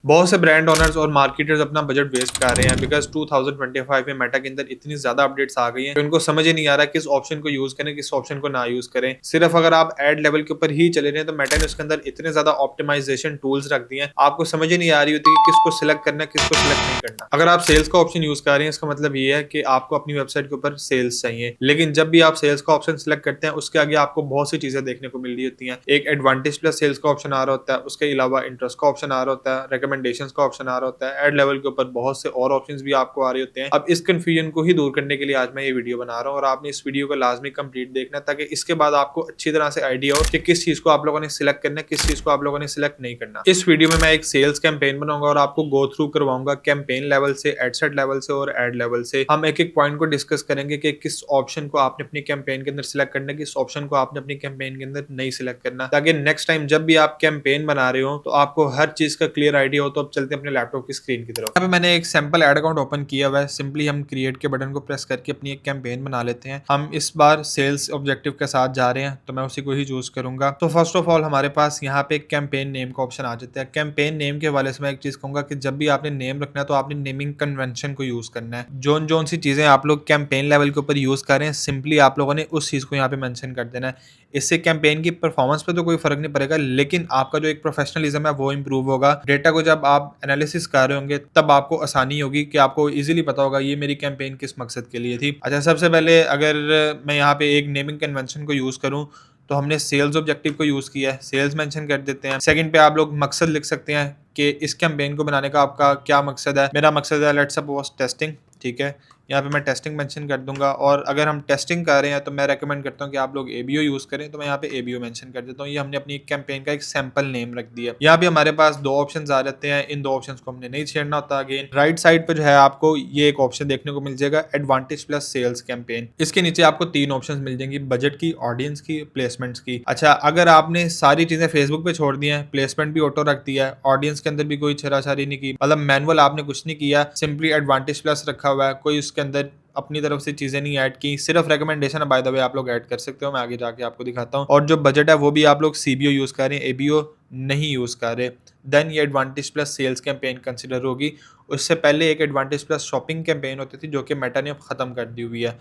बहुत से brand owners और मार्केटर्स अपना बजट वेस्ट कर रहे हैं बिकॉज 2025 में मेटा के अंदर इतनी ज्यादा अपडेट्स आ गई हैं कि उनको समझ ही नहीं आ रहा किस ऑप्शन को यूज करें, किस ऑप्शन को ना यूज करें। सिर्फ अगर आप एड लेवल के ऊपर ही चले रहे हैं तो मेटा ने उसके अंदर इतने ज्यादा ऑप्टिमाइजेशन टूल्स रख दिए हैं, आपको समझ ही नहीं आ रही होती कि किसको सिलेक्ट करना है, किसको सिलेक्ट नहीं करना। अगर आप सेल्स का ऑप्शन यूज कर रहे हैं इसका मतलब ये है कि आपको अपनी वेबसाइट के ऊपर सेल्स चाहिए, लेकिन जब भी आप सेल्स का ऑप्शन सिलेक्ट करते हैं उसके आगे आपको बहुत सी चीजें देखने को मिल रही होती हैं। एक एडवांटेज प्लस सेल्स का ऑप्शन आ रहा होता है, उसके अलावा इंटरेस्ट का ऑप्शन आ रहा होता है, रिकमेंडेशंस का ऑप्शन आ रहा होता है, एड लेवल के ऊपर बहुत से और ऑप्शंस भी आपको आ रहे होते हैं। अब इस कंफ्यूजन को ही दूर करने के लिए आज मैं ये वीडियो बना रहा हूँ और आपने इस वीडियो को लाजमी कंप्लीट देखना है ताकि इसके बाद आपको अच्छी तरह से आइडिया हो कि किस चीज को आप लोगों ने सिलेक्ट करना है, किस चीज को आप लोगों ने सिलेक्ट नहीं करना। इस वीडियो में मैं एक सेल्स कैंपेन बनाऊंगा और आपको गो थ्रू करवाऊंगा कैंपेन लेवल से, एडसेट लेवल से और एड लेवल से। हम एक एक पॉइंट को डिस्कस करेंगे कि किस ऑप्शन को आपने अपनी कैंपेन के अंदर सिलेक्ट करना है, किस ऑप्शन को आपने अपनी कैंपेन के अंदर नहीं सिलेक्ट करना, ताकि नेक्स्ट टाइम जब भी आप कैंपेन बना रहे हो तो आपको हर चीज का क्लियर आइडिया हो। तो अब चलते हैं अपने लैपटॉप की स्क्रीन की तरफ। यहाँ पे मैंने एक सैंपल एड अकाउंट ओपन किया हुआ है। सिंपली हम क्रिएट के बटन को प्रेस करके अपनी एक कैंपेन बना लेते हैं। हम इस बार सेल्स ऑब्जेक्टिव के साथ जा रहे हैं तो मैं उसी को ही चूज करूंगा। तो फर्स्ट ऑफ ऑल हमारे पास यहाँ पे कैंपेन नेम का ऑप्शन आ जाता है। कैंपेन नेम के हवाले से मैं एक चीज कहूंगा कि जब भी आपने नेम रखना है तो आपने नेमिंग कन्वेंशन को यूज करना है। जोन सी चीजें आप लोग कैंपेन लेवल के ऊपर यूज कर रहे हैं सिंपली आप लोगों ने उस चीज को यहाँ पे मेंशन कर देना है। इससे कैंपेन की परफॉर्मेंस पे तो कोई फर्क नहीं पड़ेगा, लेकिन आपका जो एक प्रोफेशनलिज्म है वो इंप्रूव होगा। डेटा को जब आप एनालिसिस कर रहे होंगे तब आपको आसानी होगी कि आपको इजीली पता होगा ये मेरी कैंपेन किस मकसद के लिए थी। अच्छा, सबसे पहले अगर मैं यहाँ पे एक नेमिंग कन्वेंशन को यूज करूँ तो हमने सेल्स ऑब्जेक्टिव को यूज किया है, सेल्स मेंशन कर देते हैं। सेकंड पे आप लोग मकसद लिख सकते हैं कि इस कैंपेन को बनाने का आपका क्या मकसद है। मेरा मकसद है लेट्स सपोज टेस्टिंग, ठीक है, यहाँ पे मैं टेस्टिंग मेंशन कर दूंगा। और अगर हम टेस्टिंग कर रहे हैं तो मैं रेकमेंड करता हूँ कि आप लोग एबीओ यूज करें, तो मैं यहाँ पे एबीओ मेंशन कर देता हूँ। ये हमने अपनी कैंपेन का एक सैंपल नेम रख दिया। यहाँ पे हमारे पास दो ऑप्शंस आ जाते हैं, इन दो ऑप्शंस को हमने नहीं छेड़ना होता। अगेन राइट साइड पे जो है आपको ये एक ऑप्शन देखने को मिल जाएगा, एडवांटेज प्लस सेल्स कैंपेन। इसके नीचे आपको तीन ऑप्शन मिल जाएंगी, बजट की, ऑडियंस की, प्लेसमेंट्स की। अच्छा, अगर आपने सारी चीजें फेसबुक पे छोड़ दी है, प्लेसमेंट भी ऑटो रख दिया है, ऑडियंस के अंदर भी कोई छेड़छाड़ी नहीं की, मतलब मैनुअल आपने कुछ नहीं किया, सिंपली एडवांटेज प्लस रखा हुआ है, कोई उसके अंदर अपनी तरफ से चीजें नहीं ऐड की, सिर्फ रेकमेंडेशन है, बाय द वे आप लोग ऐड कर सकते हो, मैं आगे जाके आपको दिखाता हूँ। और जो बजट है वो भी आप लोग सीबीओ यूज कर रहे हैं, एबीओ नहीं यूज कर रहे, देन ये advantage plus sales campaign consider होगी। उससे पहले एक एडवांटेज प्लस शॉपिंग कैंपेन होती थी जो कि मेटा ने अब खत्म कर दी हुई है।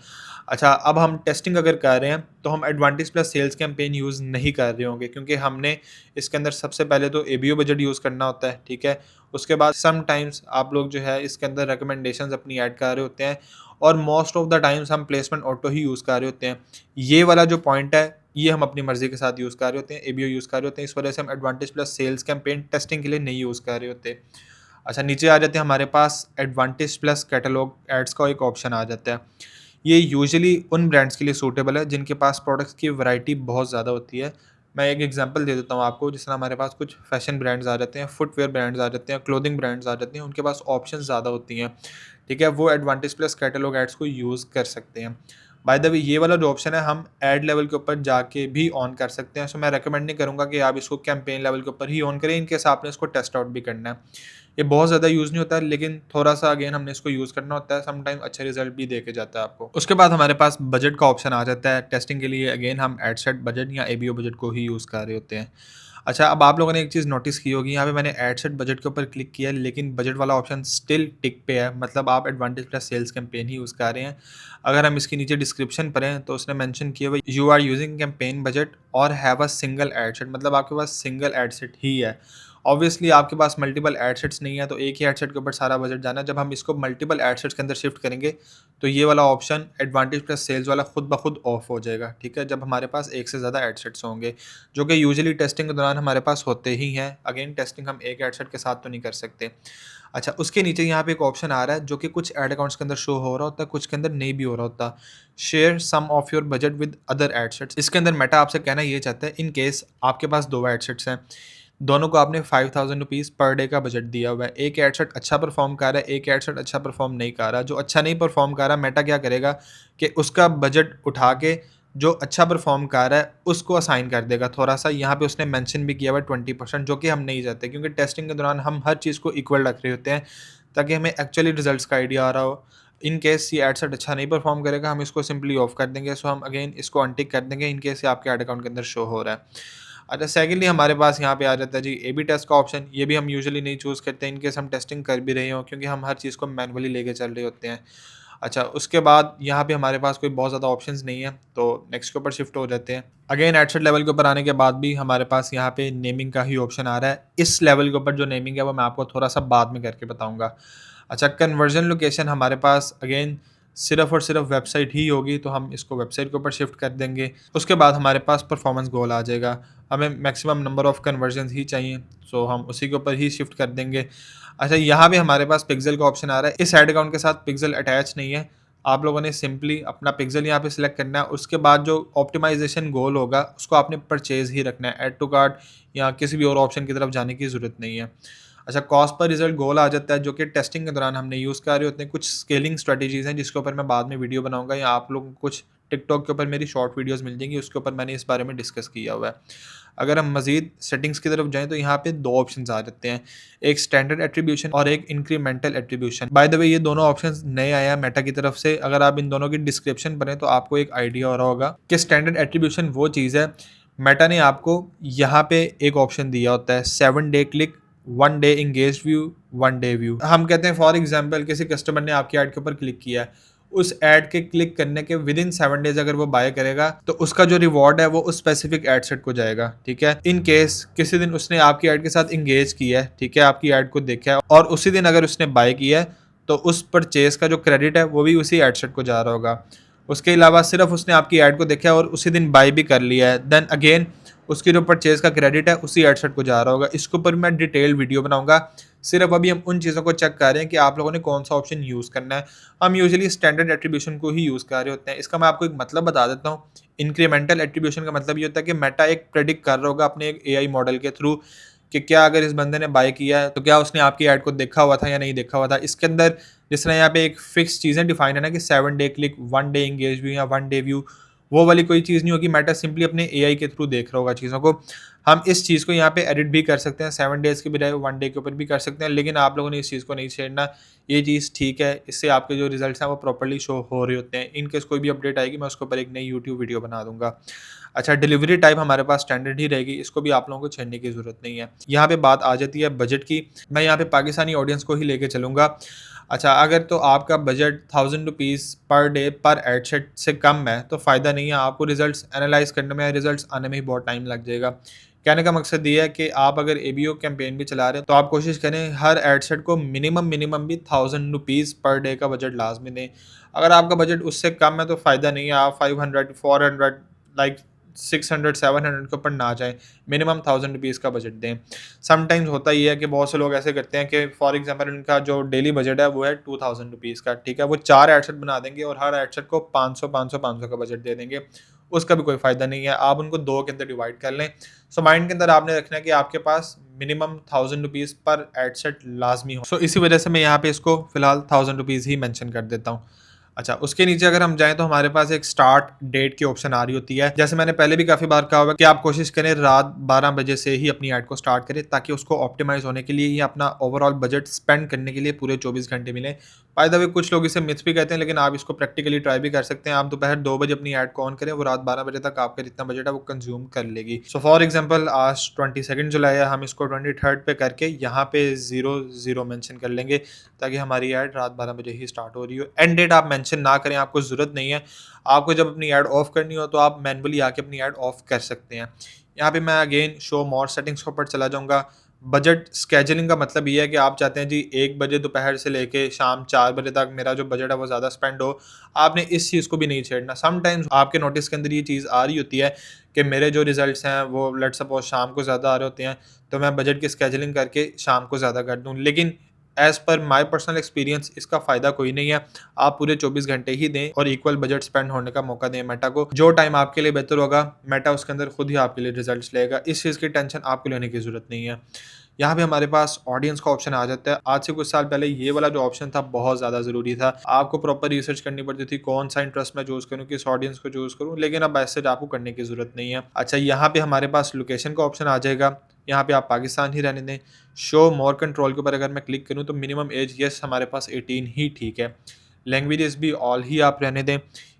अच्छा, अब हम टेस्टिंग अगर कर रहे हैं तो हम advantage plus sales campaign use नहीं कर रहे होंगे, क्योंकि हमने इसके अंदर सबसे पहले तो एबीओ बजट यूज करना होता है, ठीक है। उसके बाद समटाइम्स आप लोग जो है इसके अंदर रिकमेंडेशंस अपनी ऐड कर रहे होते हैं, और मोस्ट ऑफ द टाइम्स हम प्लेसमेंट ऑटो ही यूज़ कर रहे होते हैं। ये वाला जो पॉइंट है ये हम अपनी मर्जी के साथ यूज़ कर रहे होते हैं, एबीओ यूज़ कर रहे होते हैं, इस वजह से हम advantage plus sales campaign testing के लिए नहीं यूज़ कर रहे होते। अच्छा, नीचे आ जाते हैं हमारे पास एडवांटेज प्लस कैटलॉग एड्स का एक ऑप्शन आ जाता है। ये यूजुअली उन ब्रांड्स के लिए सूटेबल है जिनके पास प्रोडक्ट्स की वैरायटी बहुत ज़्यादा होती है। मैं एक एग्जांपल दे देता हूँ आपको, जिस तरह हमारे पास कुछ फैशन ब्रांड्स आ जाते हैं, फुटवेयर ब्रांड्स आ जाते हैं, क्लोथिंग ब्रांड्स आ जाते हैं, उनके पास ऑप्शंस ज़्यादा होती हैं, ठीक है। वो एडवांटेज प्लस कैटलॉग एड्स को यूज़ कर सकते हैं। बाय द वे ये वाला जो ऑप्शन है हम एड लेवल के ऊपर जाके भी ऑन कर सकते हैं, सो मैं रेकमेंड नहीं करूँगा कि आप इसको कैंपेन लेवल के ऊपर ही ऑन करें, इनकेस आपने इसको टेस्ट आउट भी करना है। ये बहुत ज़्यादा यूज़ नहीं होता है, लेकिन थोड़ा सा अगेन हमने इसको यूज़ करना होता है, समटाइम अच्छे रिजल्ट भी दे के जाता है आपको। उसके बाद हमारे पास बजट का ऑप्शन आ जाता है। टेस्टिंग के लिए अगेन हम एडसेट बजट या एबीओ बजट को ही यूज़ कर रहे होते हैं। अच्छा, अब आप लोगों ने एक चीज़ नोटिस की होगी, यहाँ पे मैंने एडसेट बजट के ऊपर क्लिक किया लेकिन बजट वाला ऑप्शन स्टिल टिक पे है, मतलब आप एडवांटेज प्लस सेल्स कैंपेन ही यूज़ कर रहे हैं। अगर हम इसके नीचे डिस्क्रिप्शन पढ़ें तो उसने मेंशन किया हुआ you are using campaign budget और हैव अ सिंगल एडसेट, मतलब आपके पास सिंगल एडसेट ही है। ऑब्वियसली आपके पास मल्टीपल एडसेट्स नहीं है तो एक ही एडसेट के ऊपर सारा बजट जाना है। जब हम इसको मल्टीपल एडसेट्स के अंदर शिफ्ट करेंगे तो ये वाला ऑप्शन एडवांटेज प्लस सेल्स वाला खुद ब खुद ऑफ हो जाएगा, ठीक है, जब हमारे पास एक से ज़्यादा एडसेट्स होंगे, जो कि यूजुअली टेस्टिंग के दौरान हमारे पास होते ही हैं। अगेन टेस्टिंग हम एक एडसेट के साथ तो नहीं कर सकते। अच्छा, उसके नीचे यहाँ पे एक ऑप्शन आ रहा है जो कि कुछ एड अकाउंट्स के अंदर शो हो रहा होता है, कुछ के अंदर नहीं भी हो रहा होता, share some of your budget with other ad sets. इसके अंदर मेटा आपसे कहना ये चाहता है इन केस आपके पास दो एडसेट्स हैं, दोनों को आपने 5000 रुपीज़ पर डे का बजट दिया हुआ है, एक एडसेट अच्छा परफॉर्म कर रहा है, एक एडसेट अच्छा परफॉर्म नहीं कर रहा। जो अच्छा नहीं परफॉर्म कर रहा, मेटा क्या करेगा कि उसका बजट उठा के जो अच्छा परफॉर्म कर रहा है उसको असाइन कर देगा थोड़ा सा। यहाँ पे उसने मेंशन भी किया हुआ है 20%, जो कि हम नहीं चाहते, क्योंकि टेस्टिंग के दौरान हम हर चीज़ को इक्वल रख रहे होते हैं ताकि हमें एक्चुअली रिजल्ट्स का आइडिया आ रहा हो। इन केस ये एडसेट अच्छा नहीं परफॉर्म करेगा हम इसको सिंपली ऑफ कर देंगे, सो हम अगेन इसको अनटिक कर देंगे इन केस ये आपके एड अकाउंट के अंदर शो हो रहा है। अच्छा, सेकंडली हमारे पास यहाँ पे आ जाता है जी ए बी टेस्ट का ऑप्शन। ये भी हम यूजुअली नहीं चूज़ करते इन केस हम टेस्टिंग कर भी रहे हों, क्योंकि हम हर चीज़ को मैनुअली लेके चल रहे होते हैं। अच्छा, उसके बाद यहाँ पे हमारे पास कोई बहुत ज़्यादा ऑप्शंस नहीं है, तो नेक्स्ट के ऊपर शिफ्ट हो जाते हैं। अगेन एडसेट लेवल के ऊपर आने के बाद भी हमारे पास यहाँ पे नेमिंग का ही ऑप्शन आ रहा है। इस लेवल के ऊपर जो नेमिंग है वो मैं आपको थोड़ा-सा बाद में करके बताऊँगा। अच्छा, कन्वर्जन लोकेशन हमारे पास अगेन सिर्फ़ और सिर्फ़ वेबसाइट ही होगी, तो हम इसको वेबसाइट के ऊपर शिफ्ट कर देंगे। उसके बाद हमारे पास परफॉर्मेंस गोल आ जाएगा। हमें मैक्सिमम नंबर ऑफ़ कन्वर्जन्स ही चाहिए, सो हम उसी के ऊपर ही शिफ्ट कर देंगे। अच्छा, यहाँ पे हमारे पास पिक्सेल का ऑप्शन आ रहा है। इस ऐड अकाउंट के साथ पिक्सेल अटैच नहीं है। आप लोगों ने सिंपली अपना पिक्सेल यहाँ पे सिलेक्ट करना है। उसके बाद जो ऑप्टिमाइज़ेशन गोल होगा, उसको आपने परचेज़ ही रखना है। ऐड टू कार्ट या किसी भी और ऑप्शन की तरफ जाने की ज़रूरत नहीं है। अच्छा, कॉस्ट पर रिज़ल्ट गोल आ जाता है, जो कि टेस्टिंग के दौरान हमने यूज़ कर रहे होते हैं। कुछ स्केलिंग स्ट्रैटेजीज़ हैं जिसके ऊपर मैं बाद में वीडियो बनाऊँगा, या आप लोगों को कुछ टिकटॉक के ऊपर मेरी शॉर्ट वीडियोज़ मिल जाएँगी, उसके ऊपर मैंने इस बारे में डिस्कस किया हुआ है। अगर हम मज़ीद सेटिंग्स की तरफ जाएँ तो यहाँ पे 2 ऑप्शंस आ जाते हैं, एक स्टैंडर्ड एट्रीब्यूशन और एक incremental attribution. By the way ये दोनों ऑप्शंस नए आए हैं मेटा की तरफ से। अगर आप इन दोनों की डिस्क्रिप्शन पढ़ें तो आपको एक आइडिया हो रहा होगा कि स्टैंडर्ड एट्रीब्यूशन वो चीज़ है, मेटा ने आपको यहाँ पे एक ऑप्शन दिया होता है 7 day click, 1 day engaged view, 1 day view. हम कहते हैं फॉर एग्जांपल किसी कस्टमर ने आपकी ऐड के ऊपर क्लिक किया है, उस ऐड के क्लिक करने के विदिन 7 डेज़ अगर वो बाय करेगा, तो उसका जो रिवॉर्ड है वो उस स्पेसिफिक ऐड सेट को जाएगा, ठीक है? इन केस किसी दिन उसने आपकी ऐड के साथ एंगेज किया है, ठीक है? आपकी ऐड को देखा है और उसी दिन अगर उसने बाय किया है, तो उस परचेज़ का जो क्रेडिट है वो भी उसी ऐड सेट को जा रहा होगा। उसके अलावा सिर्फ़ उसने आपकी ऐड को देखा है और उसी दिन बाय भी कर लिया है, देन अगेन उसकी जो परचेज़ का क्रेडिट है उसी ऐड सेट को जा रहा होगा। इसके ऊपर मैं डिटेल वीडियो बनाऊँगा। सिर्फ अभी हम उन चीज़ों को चेक कर रहे हैं कि आप लोगों ने कौन सा ऑप्शन यूज़ करना है। हम यूजुअली स्टैंडर्ड एट्रीब्यूशन को ही यूज़ कर रहे होते हैं। इसका मैं आपको एक मतलब बता देता हूँ। इंक्रीमेंटल एट्रीब्यूशन का मतलब ये होता है कि मेटा एक प्रेडिक्ट कर रहा होगा अपने एक एआई मॉडल के थ्रू कि क्या अगर इस बंदे ने बाय किया है तो क्या उसने आपकी ऐड को देखा हुआ था या नहीं देखा हुआ था। इसके अंदर जिस तरह यहाँ पे एक फिक्स चीज़ें डिफाइन है ना कि 7 day click, 1 day engage view या 1 डे व्यू, वो वाली कोई चीज़ नहीं होगी। मेटा सिंपली अपने एआई के थ्रू देख रहा होगा चीज़ों को। हम इस चीज़ को यहाँ पे एडिट भी कर सकते हैं, 7 डेज़ के बजाय 1 डे के ऊपर भी कर सकते हैं, लेकिन आप लोगों ने इस चीज़ को नहीं छेड़ना। ये चीज़ ठीक है, इससे आपके जो रिजल्ट्स हैं वो प्रॉपर्ली शो हो रहे होते हैं। इन केस कोई भी अपडेट आएगी मैं उसके ऊपर एक नई यूट्यूब वीडियो बना दूँगा। अच्छा, डिलीवरी टाइप हमारे पास स्टैंडर्ड ही रहेगी, इसको भी आप लोगों को छेड़ने की ज़रूरत नहीं है। यहाँ पे बात आ जाती है बजट की। मैं यहाँ पे पाकिस्तानी ऑडियंस को ही लेके चलूँगा। अच्छा, अगर तो आपका बजट ₹1000 पर डे पर एड सेट से कम है तो फ़ायदा नहीं है, आपको रिज़ल्ट्स एनालाइज़ करने में, रिज़ल्ट्स आने में ही बहुत टाइम लग जाएगा। कहने का मकसद ये है कि आप अगर एबीओ कैंपेन भी चला रहे हैं तो आप कोशिश करें हर एड सेट को मिनिमम भी ₹1000 पर डे का बजट लाज़मी दें। अगर आपका बजट उससे कम है तो फ़ायदा नहीं है, आप 500, 400 लाइक 600, 700 के ऊपर ना जाएँ, मिनिमम ₹1000 का बजट दें। समटाइम्स होता ये है कि बहुत से लोग ऐसे करते हैं कि फॉर एग्जांपल उनका जो डेली बजट है वो है ₹2000 का, ठीक है? वो 4 एड सेट बना देंगे और हर एड सेट को 500, 500, 500 का बजट दे देंगे। उसका भी कोई फ़ायदा नहीं है, आप उनको 2 के अंदर डिवाइड कर लें। सो माइंड के अंदर आपने रखना है कि आपके पास मिनिमम ₹1000 पर एड सेट लाज़मी हो। सो इसी वजह से मैं यहाँ पे इसको फ़िलहाल ₹1000 ही मेंशन कर देता हूँ। अच्छा, उसके नीचे अगर हम जाएँ तो हमारे पास एक स्टार्ट डेट की ऑप्शन आ रही होती है। जैसे मैंने पहले भी काफ़ी बार कहा हुआ है कि आप कोशिश करें रात 12 बजे से ही अपनी ऐड को स्टार्ट करें, ताकि उसको ऑप्टिमाइज़ होने के लिए या अपना ओवरऑल बजट स्पेंड करने के लिए पूरे 24 घंटे मिलें। बाय द वे कुछ लोग इसे मिथ भी कहते हैं, लेकिन आप इसको प्रैक्टिकली ट्राई भी कर सकते हैं। आप दोपहर 2 बजे अपनी ऐड को ऑन करें, वो रात 12 बजे तक आपका जितना बजट है वो कंज़्यूम कर लेगी। सो फॉर एग्ज़ाम्पल आज 22 जुलाई है, हम इसको 23 पे करके यहाँ पे 00 मेंशन कर लेंगे, ताकि हमारी ऐड रात 12 बजे ही स्टार्ट हो रही हो। एंड डेट आप मेंशन ना करें, आपको ज़रूरत नहीं है। आपको जब अपनी ऐड ऑफ करनी हो तो आप मैनुअली आके अपनी ऐड ऑफ कर सकते हैं। यहाँ पे मैं अगेन शो मोर सेटिंग्स के ऊपर चला जाऊँगा। बजट स्केजुलिंग का मतलब ये है कि आप चाहते हैं जी 1 बजे दोपहर से लेके शाम 4 बजे तक मेरा जो बजट है वो ज़्यादा स्पेंड हो। आपने इस चीज़ को भी नहीं छेड़ना। समटाइम्स आपके नोटिस के अंदर ये चीज़ आ रही होती है कि मेरे जो रिज़ल्ट्स हैं वो लेट्स सपोज़ शाम को ज़्यादा आ रहे होते हैं, तो मैं बजट की स्केजुलिंग करके शाम को ज़्यादा कर दूँ। लेकिन as per my personal experience इसका फ़ायदा कोई नहीं है। आप पूरे 24 घंटे ही दें और इक्वल बजट स्पेंड होने का मौका दें मेटा को। जो टाइम आपके लिए बेहतर होगा, मेटा उसके अंदर खुद ही आपके लिए रिज़ल्ट्स लेगा। इस चीज़ की टेंशन आपको लेने की ज़रूरत नहीं है। यहाँ पे हमारे पास ऑडियंस का ऑप्शन आ जाता है। आज से कुछ साल पहले ये वाला जो ऑप्शन था बहुत ज़्यादा ज़रूरी था। आपको प्रॉपर रिसर्च करनी पड़ती थी, कौन सा इंटरेस्ट मैं चूज़ करूँ, किस ऑडियंस को चूज़ करूँ, लेकिन अब ऐसे आपको करने की ज़रूरत नहीं है। अच्छा, यहाँ पे हमारे पास लोकेशन का ऑप्शन आ जाएगा। यहाँ पे आप पाकिस्तान ही रहने दें। शो मोर कंट्रोल के ऊपर अगर मैं क्लिक करूँ तो मिनिमम एज येस हमारे पास 18 ही ठीक है। लैंग्वेजेस भी ऑल ही आप रहने दें।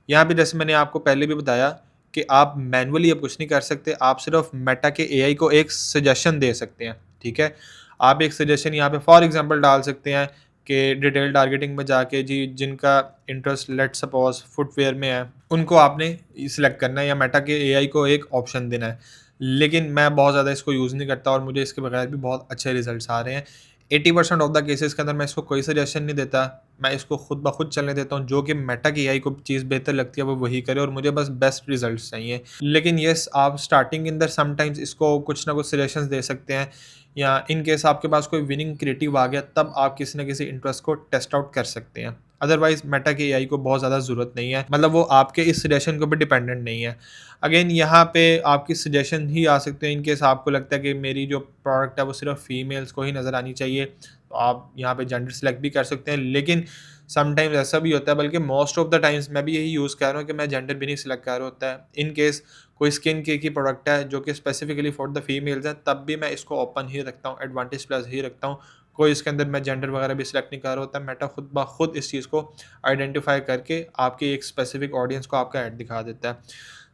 यहाँ पे जैसे मैंने आपको पहले भी बताया कि आप मैनुअली अब कुछ नहीं कर सकते, आप सिर्फ मेटा के एआई को एक सजेशन दे सकते हैं, ठीक है? आप एक सजेशन यहाँ पे फॉर एग्जांपल डाल सकते हैं कि डिटेल टारगेटिंग में जाके जी जिनका इंटरेस्ट लेट्स सपोज फुटवियर में है, उनको आपने सिलेक्ट करना है या मेटा के एआई को एक ऑप्शन देना है। लेकिन मैं बहुत ज़्यादा इसको यूज़ नहीं करता और मुझे इसके बगैर भी बहुत अच्छे रिजल्ट्स आ रहे हैं। 80% ऑफ द केसेस के अंदर मैं इसको कोई सजेशन नहीं देता, मैं इसको खुद ब खुद चलने देता हूँ, जो कि मेटा की एआई को चीज़ बेहतर लगती है वो वही करे और मुझे बस बेस्ट रिजल्ट्स चाहिए। लेकिन येस, आप स्टार्टिंग के अंदर समटाइम्स इसको कुछ ना कुछ सजेशंस दे सकते हैं, या इन केस आपके पास कोई विनिंग क्रिएटिव आ गया तब आप किसी न किसी इंटरेस्ट को टेस्ट आउट कर सकते हैं। अदरवाइज़ मेटा की एआई को बहुत ज़्यादा ज़रूरत नहीं है, मतलब वो आपके इस सजेशन के ऊपर डिपेंडेंट नहीं है। अगेन यहाँ पे आपकी सजेशन ही आ सकते हैं इन केस आपको लगता है कि मेरी जो प्रोडक्ट है वो सिर्फ फीमेल्स को ही नज़र आनी चाहिए, तो आप यहाँ पे जेंडर सेलेक्ट भी कर सकते हैं। लेकिन समटाइम्स ऐसा भी होता है, बल्कि मोस्ट ऑफ द टाइम्स मैं भी यही यूज़ कर रहा हूँ कि मैं जेंडर भी नहीं सिलेक्ट कर रहा होता है। इन केस कोई स्किन केयर की प्रोडक्ट है जो कि स्पेसिफिकली फॉर द फीमेल्स है, तब भी मैं इसको ओपन ही रखता हूँ, एडवांटेज प्लस ही रखता हूँ। कोई इसके अंदर मैं जेंडर वगैरह भी सिलेक्ट नहीं कर रहा होता, मेटा खुद ब खुद इस चीज़ को आइडेंटिफाई करके आपकी एक स्पेसिफिक ऑडियंस को आपका ऐड दिखा देता है।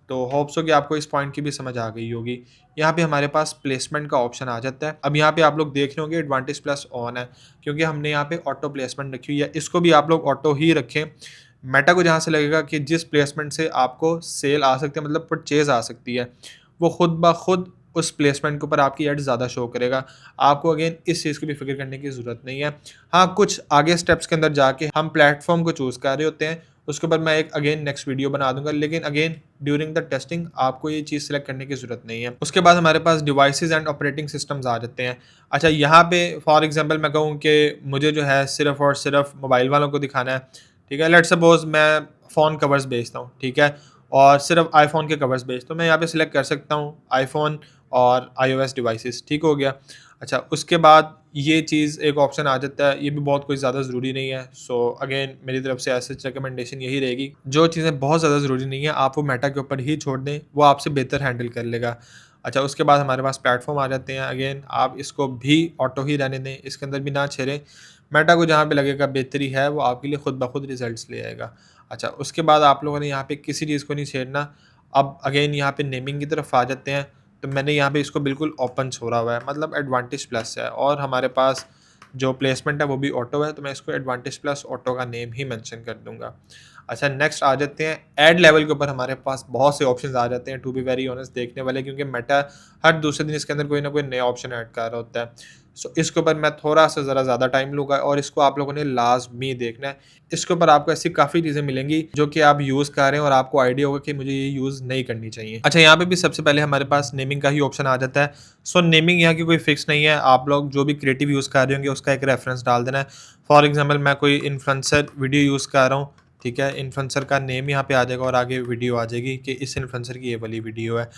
तो होप सो कि आपको इस पॉइंट की भी समझ आ गई होगी। यहाँ पे हमारे पास प्लेसमेंट का ऑप्शन आ जाता है। अब यहाँ पे आप लोग देख रहे होंगे एडवांटेज प्लस ऑन है, क्योंकि हमने यहाँ पे ऑटो प्लेसमेंट रखी हुई है। इसको भी आप लोग ऑटो ही रखें। मेटा को जहाँ से लगेगा कि जिस प्लेसमेंट से आपको सेल आ सकती है, मतलब परचेज आ सकती है, वो खुद ब खुद उस प्लेसमेंट के ऊपर आपकी एड ज़्यादा शो करेगा। आपको अगेन इस चीज़ की भी फिक्र करने की ज़रूरत नहीं है। हाँ, कुछ आगे स्टेप्स के अंदर जाके हम प्लेटफॉर्म को चूज़ कर रहे होते हैं, उसके ऊपर मैं एक अगेन नेक्स्ट वीडियो बना दूंगा। लेकिन अगेन ड्यूरिंग द टेस्टिंग आपको ये चीज़ सेलेक्ट करने की ज़रूरत नहीं है। उसके बाद हमारे पास डिवाइसेस एंड ऑपरेटिंग सिस्टम्स आ जाते हैं। अच्छा, यहाँ पे फॉर एग्जांपल मैं कहूँ कि मुझे जो है सिर्फ और सिर्फ मोबाइल वालों को दिखाना है, ठीक है? लेट्स सपोज मैं फ़ोन कवर्स बेचता हूँ, ठीक है? और सिर्फ आईफोन के कवर्स बेचता हूँ, मैं यहाँ पे सिलेक्ट कर सकता हूँ आईफोन और iOS डिवाइसेस, ठीक हो गया। अच्छा, उसके बाद ये चीज़ एक ऑप्शन आ जाता है, ये भी बहुत कोई ज़्यादा ज़रूरी नहीं है। सो अगेन मेरी तरफ से ऐसे रिकमेंडेशन यही रहेगी, जो चीज़ें बहुत ज़्यादा ज़रूरी नहीं है आप वो मेटा के ऊपर ही छोड़ दें, वो आपसे बेहतर हैंडल कर लेगा। अच्छा, उसके बाद हमारे पास प्लेटफॉर्म आ जाते हैं। अगेन आप इसको भी ऑटो ही रहने दें, इसके अंदर भी ना छेड़ें। मेटा को जहाँ पे लगेगा बेहतरी है वो आपके लिए खुद ब खुद रिजल्ट्स ले आएगा। अच्छा, उसके बाद आप लोगों ने यहाँ पे किसी चीज़ को नहीं छेड़ना। अब अगेन यहाँ पे नेमिंग की तरफ आ जाते हैं, तो मैंने यहाँ पे इसको बिल्कुल ओपन छोड़ा हुआ है, मतलब एडवांटेज प्लस है, और हमारे पास जो प्लेसमेंट है वो भी ऑटो है, तो मैं इसको एडवांटेज प्लस ऑटो का नेम ही मेंशन कर दूंगा। अच्छा, नेक्स्ट आ जाते हैं ऐड लेवल के ऊपर। हमारे पास बहुत से ऑप्शंस आ जाते हैं टू बी वेरी ऑनेस्ट देखने वाले, क्योंकि मेटा हर दूसरे दिन इसके अंदर कोई ना कोई नया ऑप्शन ऐड कर रहा होता है। सो इसके ऊपर मैं थोड़ा सा ज़रा टाइम लूँगा और इसको आप लोगों ने लाज़मी देखना है। इसके ऊपर आपको ऐसी काफ़ी चीज़ें मिलेंगी जो कि आप यूज़ कर रहे हैं और आपको आइडिया होगा कि मुझे ये यूज़ नहीं करनी चाहिए। अच्छा, यहाँ पे भी सबसे पहले हमारे पास नेमिंग का ही ऑप्शन आ जाता है। सो नेमिंग यहाँ की कोई फिक्स नहीं है, आप लोग जो भी क्रिएटिव यूज़ कर रहे होंगे उसका एक रेफरेंस डाल देना है। फॉर एग्जांपल मैं कोई इन्फ्लुएंसर वीडियो यूज़ कर रहा हूँ, ठीक है? इन्फ्लुएंसर का नेम यहाँ पे आ जाएगा और आगे वीडियो आ जाएगी कि इस इन्फ्लुएंसर की ये वाली वीडियो है।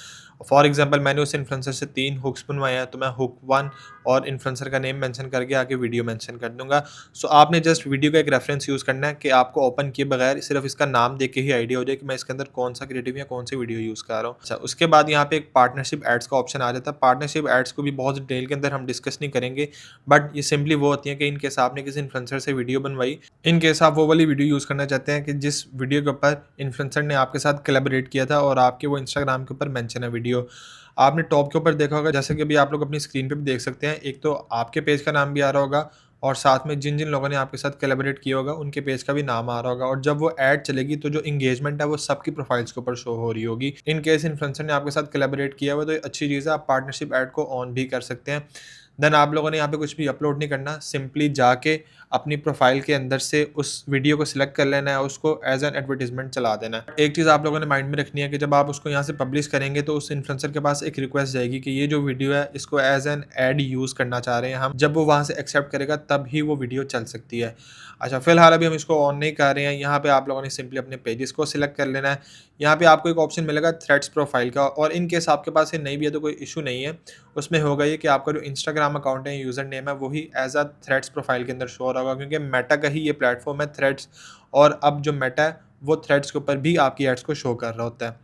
फॉर एग्जांपल मैंने उस इन्फ्लुएंसर से 3 हुक्स बनवाए हैं, तो मैं हुक 1 और इन्फ्लुएंसर का नेम मेंशन करके आगे वीडियो मेंशन कर दूँगा। सो आपने जस्ट वीडियो का एक रेफरेंस यूज़ करना है कि आपको ओपन किए बगैर सिर्फ इसका नाम देख के ही आइडिया हो जाए कि मैं इसके अंदर कौन-सा क्रिएटिव या कौन-सी वीडियो यूज़ कर रहा हूँ। अच्छा, उसके बाद यहाँ पे एक पार्टनरशिप एड्स का ऑप्शन आ जाता है। पार्टनरशिप एड्स को भी बहुत डिटेल के अंदर हम डिस्कस नहीं करेंगे, बट ये सिंपली वो होती है कि इन केस आपने किसी इन्फ्लुएंसर से वीडियो बनवाई, इन केस आप वो वाली वीडियो यूज़ करना चाहते हैं कि जिस वीडियो के ऊपर इन्फ्लुएंसर ने आपके साथ कोलैबोरेट किया था और आपके वो इंस्टाग्राम के ऊपर मेंशन है वीडियो। आपने टॉप के ऊपर देखा होगा, जैसे कि अभी आप लोग अपनी स्क्रीन पे भी देख सकते हैं, एक तो आपके पेज का नाम भी आ रहा होगा और साथ में जिन-जिन लोगों ने आपके साथ कोलैबोरेट किया होगा उनके पेज का भी नाम आ रहा होगा, और जब वो ऐड चलेगी तो जो एंगेजमेंट है वो सबकी प्रोफाइल्स के ऊपर शो हो रही होगी। इन केस इन्फ्लुएंसर ने आपके साथ कोलैबोरेट किया हुआ तो ये अच्छी चीज़ है, आप पार्टनरशिप ऐड को ऑन भी कर सकते हैं। देन आप लोगों ने यहाँ पे कुछ भी अपलोड नहीं करना, सिंपली जाके अपनी प्रोफाइल के अंदर से उस वीडियो को सिलेक्ट कर लेना है, उसको एज एन एडवर्टाइजमेंट चला देना है। एक चीज़ आप लोगों ने माइंड में रखनी है कि जब आप उसको यहाँ से पब्लिश करेंगे तो उस इन्फ्लुएंसर के पास एक रिक्वेस्ट जाएगी कि ये जो वीडियो है इसको एज एन एड यूज़ करना चाह रहे हैं हम। जब वो वहाँ से एक्सेप्ट करेगा तब ही वो वीडियो चल सकती है। अच्छा, फिलहाल अभी हम इसको ऑन नहीं कर रहे हैं। यहाँ पे आप लोगों ने सिंपली अपने पेजेस को सिलेक्ट कर लेना है। यहाँ पे आपको एक ऑप्शन मिलेगा थ्रेड्स प्रोफाइल का, और इन केस आपके पास ये नहीं भी है तो कोई इशू नहीं है। उसमें होगा ये कि आपका जो इंस्टाग्राम अकाउंट है, यूज़र नेम है, वही एज अ थ्रेड्स प्रोफाइल के अंदर शो हो रहा होगा, क्योंकि मेटा का ही ये प्लेटफॉर्म है थ्रेड्स, और अब जो मेटा है वो थ्रेड्स के ऊपर भी आपकी एड्स को शो कर रहा होता है।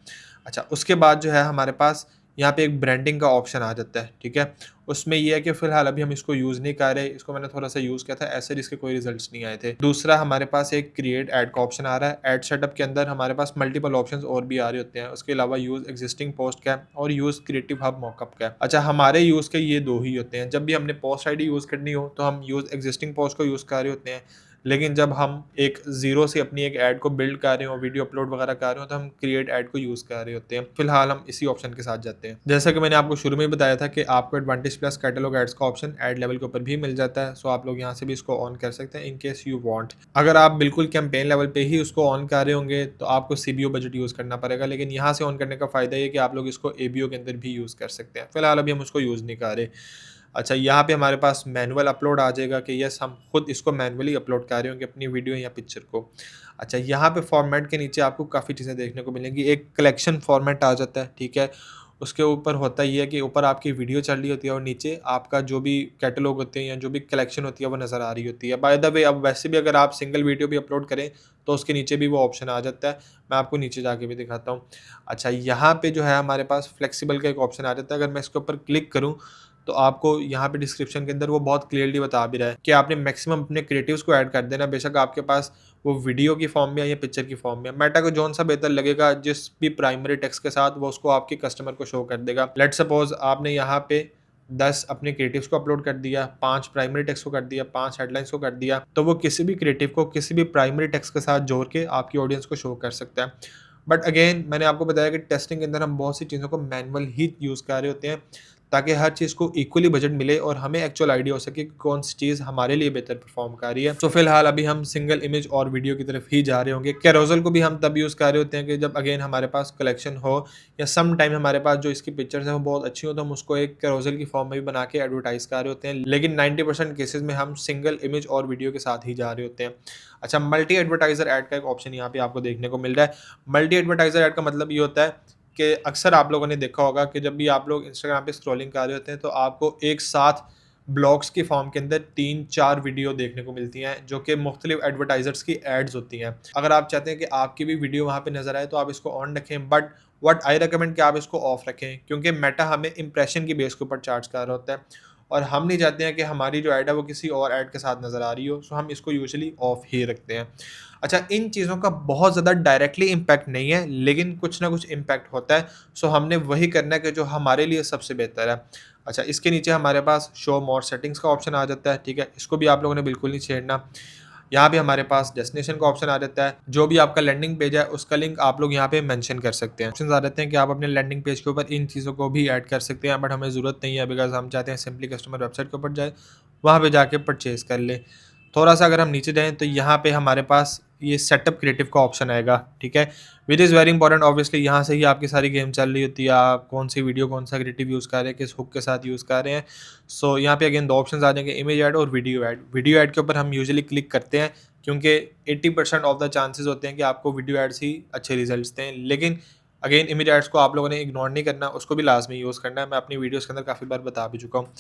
अच्छा, उसके बाद जो है हमारे पास यहाँ पे एक ब्रांडिंग का ऑप्शन आ जाता है, ठीक है। उसमें ये है कि फ़िलहाल अभी हम इसको यूज़ नहीं कर रहे, इसको मैंने थोड़ा-सा यूज़ किया था, ऐसे इसके कोई रिज़ल्ट्स नहीं आए थे। दूसरा हमारे पास एक क्रिएट ऐड का ऑप्शन आ रहा है, ऐड सेटअप के अंदर हमारे पास मल्टीपल ऑप्शंस और भी आ रहे होते हैं। उसके अलावा यूज़ एक्जिस्टिंग पोस्ट का है और यूज़ क्रिएटिव हब मॉकअप का है। अच्छा, हमारे यूज़ के ये 2 ही होते हैं। जब भी हमने पोस्ट आईडी यूज़ करनी हो तो हम यूज़ एक्जिस्टिंग पोस्ट को यूज़ कर रहे होते हैं। लेकिन जब हम एक ज़ीरो से अपनी एक ऐड को बिल्ड कर रहे हो, वीडियो अपलोड वगैरह कर रहे हो, तो हम क्रिएट ऐड को यूज़ कर रहे होते हैं। फिलहाल हम इसी ऑप्शन के साथ जाते हैं। जैसा कि मैंने आपको शुरू में ही बताया था कि आपको एडवांटेज प्लस कैटलॉग एड्स का ऑप्शन ऐड लेवल के ऊपर भी मिल जाता है। सो आप लोग यहाँ से भी इसको ऑन कर सकते हैं इन केस यू वांट। अगर आप बिल्कुल कैंपेन लेवल पे ही उसको ऑन कर रहे होंगे तो आपको सीबीओ बजट यूज़ करना पड़ेगा, लेकिन यहाँ से ऑन करने का फ़ायदा ये है कि आप लोग इसको एबीओ के अंदर भी यूज़ कर सकते हैं। फिलहाल अभी हम उसको यूज़ नहीं कर रहे। अच्छा, यहाँ पे हमारे पास मैनुअल अपलोड आ जाएगा कि यस हम खुद इसको मैनुअली अपलोड कर रहे होंगे अपनी वीडियो या पिक्चर को। अच्छा, यहाँ पे फॉर्मेट के नीचे आपको काफ़ी चीज़ें देखने को मिलेंगी। एक कलेक्शन फॉर्मेट आ जाता है, ठीक है। उसके ऊपर होता ये है कि ऊपर आपकी वीडियो चल रही होती है और नीचे आपका जो भी कैटलॉग होते हैं या जो भी कलेक्शन होती है वो नज़र आ रही होती है। बाय द वे, अब वैसे भी अगर आप सिंगल वीडियो भी अपलोड करें तो उसके नीचे भी वो ऑप्शन आ जाता है। मैं आपको नीचे जाके भी दिखाता हूँ। अच्छा, यहाँ पे जो है हमारे पास फ्लेक्सिबल का एक ऑप्शन आ जाता है। अगर मैं इसके ऊपर क्लिक करूँ तो आपको यहाँ पे डिस्क्रिप्शन के अंदर वो बहुत क्लियरली बता भी रहा है कि आपने मैक्सिमम अपने क्रिएटिव्स को ऐड कर देना, बेशक आपके पास वो वीडियो की फॉर्म में है या पिक्चर की फॉर्म में है। मेटा को जौन-सा बेहतर लगेगा जिस भी प्राइमरी टेक्स्ट के साथ, वो उसको आपके कस्टमर को शो कर देगा। लेट्स सपोज़ आपने यहाँ पे 10 अपने क्रिएटिव्स को अपलोड कर दिया, 5 प्राइमरी टेक्स्ट को कर दिया, 5 हेडलाइंस को कर दिया, तो वो किसी भी क्रिएटिव को किसी भी प्राइमरी टेक्स्ट के साथ जोड़ के आपकी ऑडियंस को शो कर सकता है। बट अगेन मैंने आपको बताया कि टेस्टिंग के अंदर हम बहुत सी चीज़ों को मैनुअल ही यूज़ कर रहे होते हैं, ताकि हर चीज़ को इक्वली बजट मिले और हमें एक्चुअल आइडिया हो सके कि कौन सी चीज़ हमारे लिए बेहतर परफॉर्म कर रही है। तो फिलहाल अभी हम सिंगल इमेज और वीडियो की तरफ ही जा रहे होंगे। कैरोसल को भी हम तब यूज़ कर रहे होते हैं कि जब अगेन हमारे पास कलेक्शन हो या सम टाइम हमारे पास जो इसकी पिक्चर्स हैं वो बहुत अच्छी हो, तो हम उसको एक कैरोसल की फॉर्म में भी बना के एडवर्टाइज कर रहे होते हैं। लेकिन 90% केसेस में हम सिंगल इमेज और वीडियो के साथ ही जा रहे होते हैं। अच्छा, मल्टी एडवर्टाइजर ऐड का एक ऑप्शन यहाँ पे आपको देखने को मिल रहा है। मल्टी एडवर्टाइजर ऐड का मतलब ये होता है कि अक्सर आप लोगों ने देखा होगा कि जब भी आप लोग इंस्टाग्राम पे स्क्रॉलिंग कर रहे होते हैं तो आपको एक साथ ब्लॉग्स की फॉर्म के अंदर 3-4 वीडियो देखने को मिलती हैं जो कि मुख्तलिफ एडवर्टाइजर्स की एड्स होती हैं। अगर आप चाहते हैं कि आपकी भी वीडियो वहाँ पे नज़र आए तो आप इसको ऑन रखें, बट व्हाट आई रिकमेंड कि आप इसको ऑफ रखें, क्योंकि मेटा हमें इंप्रेशन की बेस के ऊपर चार्ज कर रहा होता है और हम नहीं चाहते हैं कि हमारी जो ऐड है वो किसी और ऐड के साथ नज़र आ रही हो। सो हम इसको यूजुअली ऑफ ही रखते हैं। अच्छा, इन चीज़ों का बहुत ज़्यादा डायरेक्टली इम्पैक्ट नहीं है, लेकिन कुछ ना कुछ इम्पैक्ट होता है। सो हमने वही करना है कि जो हमारे लिए सबसे बेहतर है। अच्छा, इसके नीचे हमारे पास शो मोर सेटिंग्स का ऑप्शन आ जाता है, ठीक है? इसको भी आप लोगों ने बिल्कुल नहीं छेड़ना। यहाँ पे हमारे पास डेस्टिनेशन का ऑप्शन आ जाता है। जो भी आपका लैंडिंग पेज है उसका लिंक आप लोग यहाँ पे मेंशन कर सकते हैं। ऑप्शंस आ जाते हैं कि आप अपने लैंडिंग पेज के ऊपर इन चीज़ों को भी ऐड कर सकते हैं, बट हमें ज़रूरत नहीं है बिकॉज़ हम चाहते हैं सिंपली कस्टमर वेबसाइट के ऊपर जाए, वहाँ पे जाके परचेज़ कर ले। थोड़ा-सा अगर हम नीचे जाएँ तो यहाँ पे हमारे पास ये सेटअप क्रिएटिव का ऑप्शन आएगा, ठीक है? Which is very important. Obviously यहाँ से ही आपकी सारी गेम चल रही होती है, आप कौन-सी वीडियो, कौन-सा क्रिएटिव यूज़ कर रहे हैं, किस हुक के साथ यूज़ कर रहे हैं। सो यहाँ पे अगेन 2 ऑप्शंस आ जाएँगे, इमेज ऐड और वीडियो ऐड। वीडियो ऐड के ऊपर हम यूजुअली क्लिक करते हैं क्योंकि 80% ऑफ द चांसेस होते हैं कि आपको वीडियो एड्स ही अच्छे रिजल्ट्स दें। लेकिन अगेन इमेज एड्स को आप लोगों ने इग्नोर नहीं करना, उसको भी लाज़मी यूज़ करना है। मैं अपनी वीडियोज़ के अंदर काफ़ी बार बता भी चुका हूँ।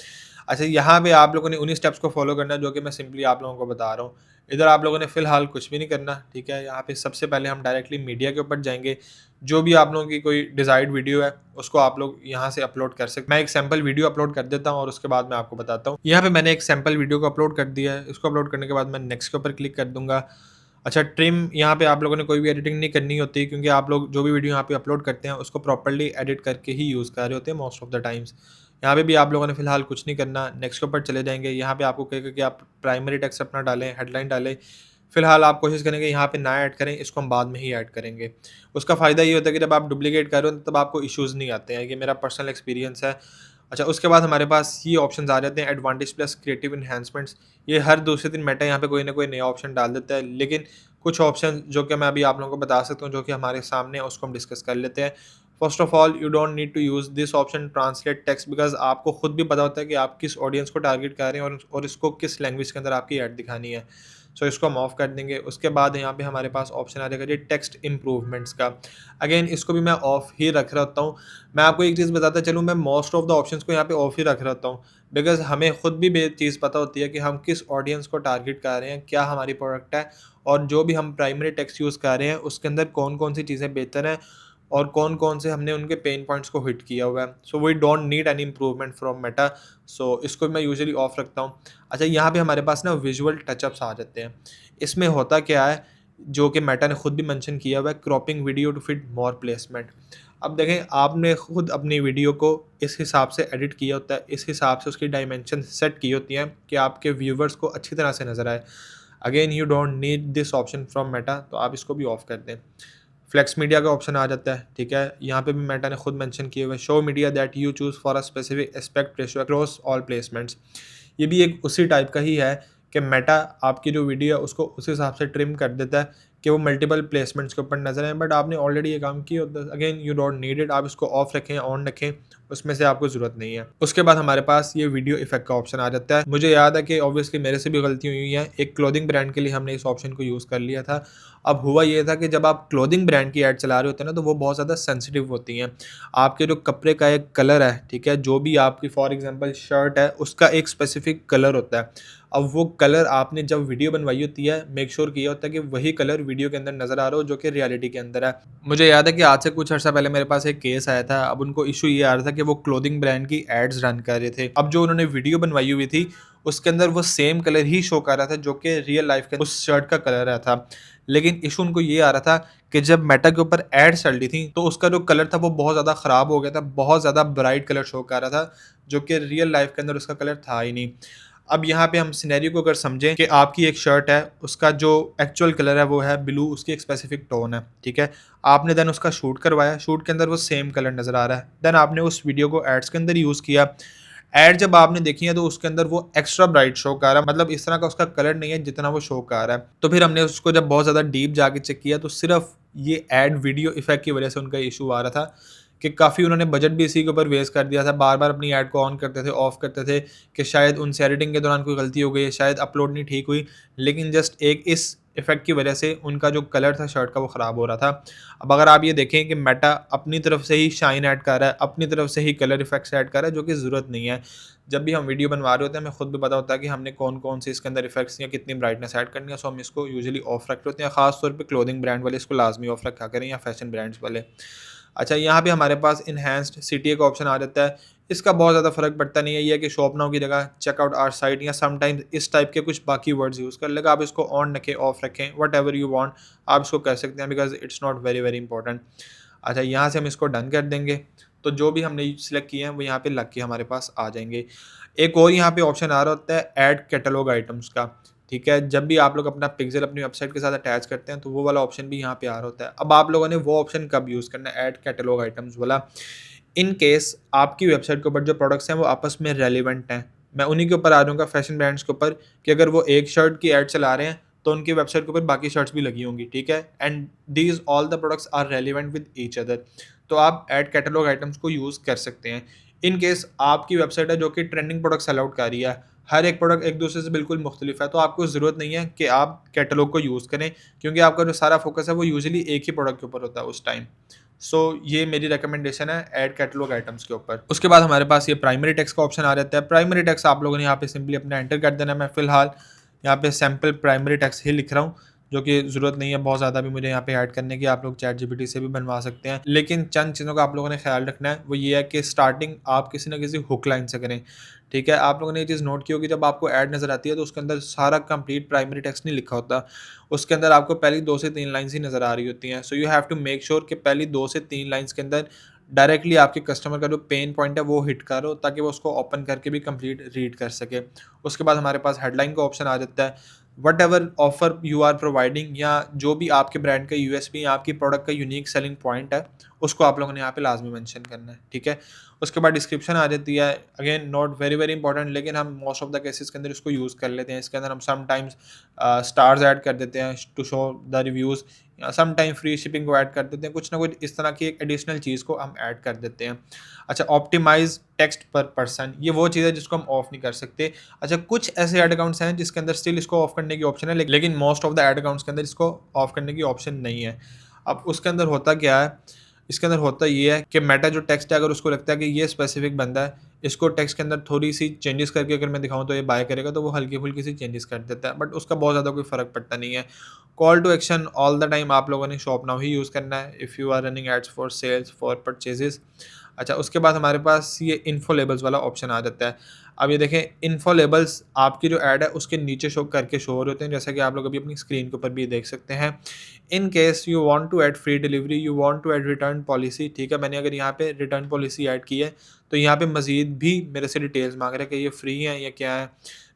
अच्छा, यहाँ पे आप लोगों ने उन्हीं स्टेप्स को फ़ॉलो करना है जो कि मैं सिंपली आप लोगों को बता रहा हूँ। इधर आप लोगों ने फ़िलहाल कुछ भी नहीं करना, ठीक है? यहाँ पे सबसे पहले हम डायरेक्टली मीडिया के ऊपर जाएँगे। जो भी आप लोगों की कोई डिज़ायर्ड वीडियो है, उसको आप लोग यहाँ से अपलोड कर सकते हैं। मैं एक सैंपल वीडियो अपलोड कर देता हूँ और उसके बाद मैं आपको बताता हूँ। यहाँ पे मैंने एक सैंपल वीडियो को अपलोड कर दिया है। इसको अपलोड करने के बाद मैं नेक्स्ट के ऊपर क्लिक कर दूँगा। अच्छा, ट्रिम यहाँ पे आप लोगों ने कोई भी एडिटिंग नहीं करनी होती, क्योंकि आप लोग जो भी वीडियो यहाँ पे अपलोड करते हैं उसको प्रॉपर्ली एडिट करके ही यूज़ कर रहे होते हैं मोस्ट ऑफ द टाइम्स। यहाँ पे भी आप लोगों ने फिलहाल कुछ नहीं करना, नेक्स्ट के ऊपर चले जाएंगे। यहाँ पे आपको कहेगा कि आप प्राइमरी टेक्स्ट अपना डालें, हेडलाइन डालें। फिलहाल आप कोशिश करेंगे यहाँ पे ना ऐड करें, इसको हम बाद में ही ऐड करेंगे। उसका फ़ायदा ये होता है कि जब आप डुप्लीकेट कर रहे हो तब आपको इश्यूज़ नहीं आते हैं, ये मेरा पर्सनल एक्सपीरियंस है। अच्छा, उसके बाद हमारे पास ये ऑप्शंस आ जाते हैं, एडवांटेज प्लस क्रिएटिव एनहांसमेंट्स। ये हर दूसरे दिन मेटा यहाँ पे कोई ना कोई नया ऑप्शन डाल देता है, लेकिन कुछ ऑप्शन जो कि मैं अभी आप लोगों को बता सकता हूँ जो कि हमारे सामने है, उसको हम डिस्कस कर लेते हैं। First of all, you don't need to use this option translate text, because आपको खुद भी पता होता है कि आप किस ऑडियंस को टारगेट कर रहे हैं और इसको किस लैंग्वेज के अंदर आपकी ऐड दिखानी है। सो इसको हम ऑफ कर देंगे। उसके बाद यहाँ पे हमारे पास ऑप्शन आ जाएगा जी टेक्स्ट इम्प्रूवमेंट्स का। अगेन इसको भी मैं ऑफ ही रख रहता हूँ। मैं आपको एक चीज़ बताता चलूँ, मैं मोस्ट ऑफ द ऑप्शंस को यहाँ पे ऑफ ही रख रहता हूँ, बिकॉज़ हमें खुद भी चीज़ पता होती है कि हम किस ऑडियंस को टारगेट कर रहे हैं, क्या हमारी प्रोडक्ट है और जो भी हम प्राइमरी टेक्स्ट यूज़ कर रहे हैं उसके अंदर कौन-कौन सी चीज़ें बेहतर हैं और कौन कौन से हमने उनके पेन पॉइंट्स को हिट किया हुआ है। So we don't need any improvement from Meta. So इसको मैं यूजुअली ऑफ रखता हूँ। अच्छा, यहाँ पे हमारे पास ना विजुअल टचअप्स आ जाते हैं। इसमें होता क्या है, जो कि मेटा ने खुद भी मेंशन किया हुआ है, cropping video to fit more placement. अब देखें, आपने खुद अपनी वीडियो को इस हिसाब से एडिट किया होता है, इस हिसाब से उसकी डायमेंशन सेट की होती हैं कि आपके व्यूवर्स को अच्छी तरह से नज़र आए। Again you don't need this option from Meta, तो आप इसको भी ऑफ कर दें। फ्लेक्स मीडिया का ऑप्शन आ जाता है, ठीक है। यहाँ पे भी मेटा ने खुद मेंशन किए हुए, show media that you choose for a specific aspect ratio across all placements. ये भी एक उसी टाइप का ही है कि मेटा आपकी जो वीडियो है उसको उस हिसाब से ट्रिम कर देता है कि वो मल्टीपल प्लेसमेंट्स के ऊपर नजर आए। बट आपने ऑलरेडी ये काम किया होता है, again you don't need it. आप इसको ऑफ रखें, ऑन रखें, उसमें से आपको ज़रूरत नहीं है। उसके बाद हमारे पास ये वीडियो इफेक्ट का ऑप्शन आ जाता है। मुझे याद है कि ऑब्वियसली मेरे से भी गलती हुई है, एक क्लोथिंग ब्रांड के लिए हमने इस ऑप्शन को यूज़ कर लिया था। अब हुआ ये था कि जब आप क्लोथिंग ब्रांड की ऐड चला रहे होते हैं ना, तो वो बहुत ज़्यादा सेंसिटिव होती हैं। आपके जो कपड़े का एक कलर है, ठीक है, जो भी आपकी फॉर एग्जांपल शर्ट है, उसका एक स्पेसिफिक कलर होता है। अब वो कलर आपने जब वीडियो बनवाई होती है, मेक श्योर किया होता है कि वही कलर वीडियो के अंदर नज़र आ रहा हो जो कि रियलिटी के अंदर है। मुझे याद है कि आज से कुछ अर्सा पहले मेरे पास एक केस आया था। अब उनको इशू ये आ रहा था कि वो क्लोथिंग ब्रांड की एड्स रन कर रहे थे। अब जो उन्होंने वीडियो बनवाई हुई थी उसके अंदर वो सेम कलर ही शो कर रहा था जो कि रियल लाइफ के उस शर्ट का कलर रहा था। लेकिन इशू उनको ये आ रहा था कि जब मेटा के ऊपर एड चल रही थी तो उसका जो कलर था वो बहुत ज़्यादा ख़राब हो गया था, बहुत ज़्यादा ब्राइट कलर शो कर रहा था जो कि रियल लाइफ के अंदर उसका कलर था ही नहीं। अब यहाँ पे हम सिनेरियो को अगर समझें कि आपकी एक शर्ट है, उसका जो एक्चुअल कलर है वो है ब्लू, उसकी एक स्पेसिफिक टोन है, ठीक है। आपने देन उसका शूट करवाया, शूट के अंदर वो सेम कलर नज़र आ रहा है। देन आपने उस वीडियो को एड्स के अंदर यूज़ किया। एड जब आपने देखी है तो उसके अंदर वो एक्स्ट्रा ब्राइट शो कर रहा है, मतलब इस तरह का उसका कलर नहीं है जितना वो शो कर रहा है। तो फिर हमने उसको जब बहुत ज़्यादा डीप जाके चेक किया तो सिर्फ ये एड वीडियो इफेक्ट की वजह से उनका इशू आ रहा था कि काफ़ी उन्होंने बजट भी इसी के ऊपर वेस्ट कर दिया था। बार बार अपनी ऐड को ऑन करते थे, ऑफ करते थे कि शायद उनसे एडिटिंग के दौरान कोई गलती हो गई है, शायद अपलोड नहीं ठीक हुई, लेकिन जस्ट एक इस इफेक्ट की वजह से उनका जो कलर था शर्ट का वो ख़राब हो रहा था। अब अगर आप ये देखें कि मेटा अपनी तरफ से ही शाइन ऐड कर रहा है, अपनी तरफ से ही कलर इफेक्ट्स ऐड कर रहा है जो कि ज़रूरत नहीं है। जब भी हम वीडियो बनवा रहे होते हैं हमें खुद भी पता होता है कि हमने कौन कौन से इसके अंदर इफेक्ट्स या कितनी ब्राइटनेस ऐड करनी है। सो हम इसको यूजुअली ऑफ रखते होते हैं, खासतौर पर क्लोथिंग ब्रांड वाले इसको लाजमी ऑफ रखा करें या फैशन ब्रांड्स वाले। अच्छा, यहाँ पे हमारे पास इन्हेंस्ड सीटीए का ऑप्शन आ जाता है। इसका बहुत ज़्यादा फ़र्क पड़ता नहीं है, ये है कि शॉप नाउ की जगह चेकआउट आवर साइट या समटाइम्स इस टाइप के कुछ बाकी वर्ड्स यूज़ कर लेगा। आप इसको ऑन रखें, ऑफ रखें, वट एवर यू वांट, आप इसको कर सकते हैं because it's not very very important. अच्छा, यहाँ से हम इसको डन कर देंगे तो जो भी हमने सिलेक्ट किए हैं वो यहाँ पे लग के हमारे पास आ जाएंगे। एक और यहाँ पे ऑप्शन आ रहा होता है ऐड कैटलॉग आइटम्स का, ठीक है। जब भी आप लोग अपना पिक्सल अपनी वेबसाइट के साथ अटैच करते हैं तो वो वाला ऑप्शन भी यहाँ पे आ रहा होता है। अब आप लोगों ने वो ऑप्शन कब यूज़ करना है, ऐड कैटलॉग आइटम्स वाला, इन केस आपकी वेबसाइट के ऊपर जो प्रोडक्ट्स हैं वो आपस में रेलिवेंट हैं। मैं उन्हीं के ऊपर आ जाऊँगा, फैशन ब्रांड्स के ऊपर, कि अगर वो एक शर्ट की ऐड चला रहे हैं तो उनकी वेबसाइट के ऊपर बाकी शर्ट्स भी लगी होंगी, ठीक है। And these all the products are relevant with each other, तो आप ऐड कैटलॉग आइटम्स को यूज़ कर सकते हैं। इन केस आपकी वेबसाइट है जो कि ट्रेंडिंग प्रोडक्ट्स अलाउड कर रही है, हर एक प्रोडक्ट एक दूसरे से बिल्कुल मुख्तलिफ है, तो आपको ज़रूरत नहीं है कि आप कैटलॉग को यूज़ करें क्योंकि आपका जो सारा फोकस है वो यूजुअली एक ही प्रोडक्ट के ऊपर होता है उस टाइम। सो ये मेरी रिकमेंडेशन है ऐड कैटलॉग आइटम्स के ऊपर। उसके बाद हमारे पास ये प्राइमरी टेक्स्ट का ऑप्शन आ जाता है। प्राइमरी टेक्स्ट आप लोगों ने यहाँ पे सिंपली अपना एंटर कर देना है। मैं फिलहाल यहाँ पे सैम्पल प्राइमरी टेक्स्ट ही लिख रहा हूँ जो कि ज़रूरत नहीं है बहुत ज़्यादा भी मुझे यहाँ पे ऐड करने की। आप लोग चैट जीपीटी से भी बनवा सकते हैं, लेकिन चंद चीज़ों का आप लोगों ने ख्याल रखना है, वो ये है कि स्टार्टिंग आप किसी ना किसी हुक लाइन से करें, ठीक है। आप लोगों ने ये चीज़ नोट की होगी, जब आपको ऐड नज़र आती है तो उसके अंदर सारा कंप्लीट प्राइमरी टेक्स्ट नहीं लिखा होता, उसके अंदर आपको पहली 2 से 3 लाइन्स ही नज़र आ रही होती हैं। So you have to make sure कि पहली 2 से 3 लाइन्स के अंदर डायरेक्टली आपके कस्टमर का जो पेन पॉइंट है वो हिट करो ताकि वो उसको ओपन करके भी कंप्लीट रीड कर सके। उसके बाद हमारे पास हेडलाइन का ऑप्शन आ जाता है। Whatever offer you are providing, या जो भी आपके ब्रांड का यूएसपी या आपकी प्रोडक्ट का यूनिक सेलिंग पॉइंट है उसको आप लोगों ने यहाँ पे लाजमी मेंशन करना है, ठीक है। उसके बाद डिस्क्रिप्शन आ जाती है, again not very very important, लेकिन हम मोस्ट ऑफ द केसेस के अंदर इसको यूज़ कर लेते हैं। इसके अंदर हम समटाइम्स स्टार्स ऐड कर देते हैं टू शो द रिव्यूज़, या समटाइम फ्री शिपिंग को ऐड कर देते हैं, कुछ ना कुछ इस तरह की एक एडिशनल चीज़ को हम ऐड कर देते हैं। अच्छा, ऑप्टिमाइज टेक्स्ट पर पर्सन, ये वो चीज़ है जिसको हम ऑफ नहीं कर सकते। अच्छा, कुछ ऐसे ऐड अकाउंट्स हैं जिसके अंदर स्टिल इसको ऑफ करने की ऑप्शन है, लेकिन most of the add accounts के अंदर इसको ऑफ करने की ऑप्शन नहीं है। अब उसके अंदर होता क्या है, इसके अंदर होता ये है कि मेटा जो टेक्स्ट है, अगर उसको लगता है कि ये स्पेसिफिक बंदा है, इसको टेक्स्ट के अंदर थोड़ी-सी चेंजेस करके अगर मैं दिखाऊँ तो ये बाय करेगा, तो वो हल्की-फुल्की सी चेंजेस कर देता है, बट उसका बहुत ज़्यादा कोई फ़र्क पड़ता नहीं है। Call to action all the time आप लोगों ने शॉप नाउ ही यूज़ करना है if you are running ads for sales for purchases. अच्छा, उसके बाद हमारे पास ये इन्फो लेबल्स वाला ऑप्शन आ जाता है। अब ये देखें, इन्फो लेबल्स आपकी जो ऐड है उसके नीचे शो हो रहे होते हैं, जैसा कि आप लोग अभी अपनी स्क्रीन के ऊपर भी देख सकते हैं। In case you want to add free delivery, you want to add return policy, ठीक है, मैंने अगर यहाँ पे रिटर्न पॉलिसी ऐड की है, तो यहाँ पे मज़ीद भी मेरे से डिटेल्स माँग रहा है कि ये फ्री है या क्या है।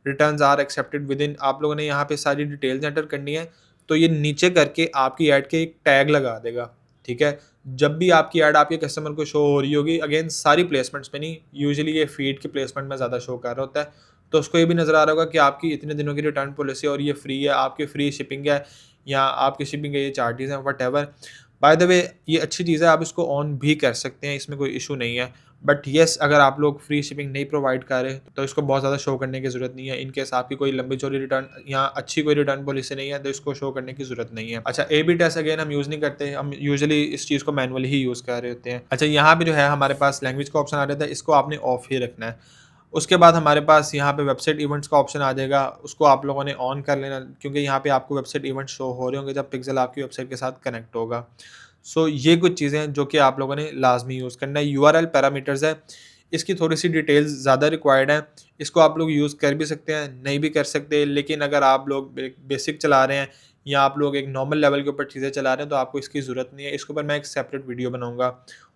रिटर्न्स आर एक्सेप्टेड विदिन, आप लोगों ने यहाँ पे सारी डिटेल्स एंटर करनी है, तो ये नीचे करके आपकी ऐड के एक टैग लगा देगा, ठीक है। जब भी आपकी ऐड आपके कस्टमर को शो हो रही होगी, अगेन सारी प्लेसमेंट्स में नहीं, यूजुअली ये फीड की प्लेसमेंट में ज़्यादा शो कर रहा होता है, तो उसको ये भी नज़र आ रहा होगा कि आपकी इतने दिनों की रिटर्न पॉलिसी और ये फ्री है, आपकी फ्री शिपिंग है या आपकी शिपिंग के ये चार्जेस हैं, व्हाटएवर। बाय द वे, ये अच्छी चीज़ है, आप इसको ऑन भी कर सकते हैं, इसमें कोई इशू नहीं है। बट येस, अगर आप लोग फ्री शिपिंग नहीं प्रोवाइड कर रहे, तो इसको बहुत ज़्यादा शो करने की ज़रूरत नहीं है। इन केस आपकी कोई लंबी चौड़ी रिटर्न या अच्छी कोई रिटर्न पॉलिसी नहीं है, तो इसको शो करने की ज़रूरत नहीं है। अच्छा, ए बी टेस्ट अगेन हम यूज़ नहीं करते, हम यूजुअली इस चीज़ को मैनुअली ही यूज़ कर रहे होते हैं। अच्छा, यहाँ पे जो है हमारे पास लैंग्वेज का ऑप्शन आ जाता है, इसको आपने ऑफ ही रखना है। उसके बाद हमारे पास यहाँ पे वेबसाइट इवेंट्स का ऑप्शन आ जाएगा, उसको आप लोगों ने ऑन कर लेना, क्योंकि यहाँ पे आपको वेबसाइट इवेंट शो हो रहे होंगे जब पिक्सेल आपकी वेबसाइट के साथ कनेक्ट होगा। सो ये कुछ चीज़ें हैं जो कि आप लोगों ने लाज़मी यूज़ करना है। यूआरएल पैरामीटर्स है, इसकी थोड़ी-सी डिटेल्स ज़्यादा रिक्वायर्ड है। इसको आप लोग यूज़ कर भी सकते हैं, नहीं भी कर सकते, लेकिन अगर आप लोग बेसिक चला रहे हैं या आप लोग एक नॉर्मल लेवल के ऊपर चीज़ें चला रहे हैं, तो आपको इसकी ज़रूरत नहीं है। इसके ऊपर मैं एक सेपरेट वीडियो बनाऊँगा।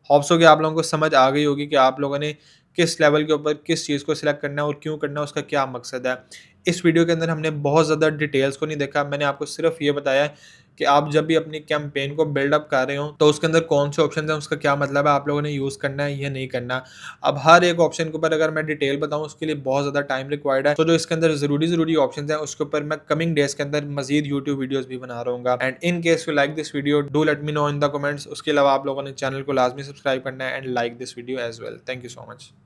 होप्स सो कि आप लोगों को समझ आ गई होगी कि आप लोगों ने किस लेवल के ऊपर किस चीज़ को सिलेक्ट करना है और क्यों करना है, उसका क्या मकसद है। इस वीडियो के अंदर हमने बहुत ज़्यादा डिटेल्स को नहीं देखा, मैंने आपको सिर्फ़ ये बताया है कि आप जब भी अपनी कैंपेन को बिल्डअप कर रहे हो, तो उसके अंदर कौन से ऑप्शन हैं, उसका क्या मतलब है, आप लोगों ने यूज़ करना है या नहीं करना। अब हर एक ऑप्शन के ऊपर अगर मैं डिटेल बताऊँ, उसके लिए बहुत ज़्यादा टाइम रिक्वायर्ड है। तो जो इसके अंदर ज़रूरी ऑप्शंस हैं, उसके ऊपर मैं कमिंग डेज़ के अंदर मज़ीद यूट्यूब वीडियोज़ भी बना रहूँगा। And in case you like this video, do let me know in the comments. उसके अलावा आप लोगों ने चैनल को लाज़मी सब्सक्राइब करना है and like this video as well. Thank you so much.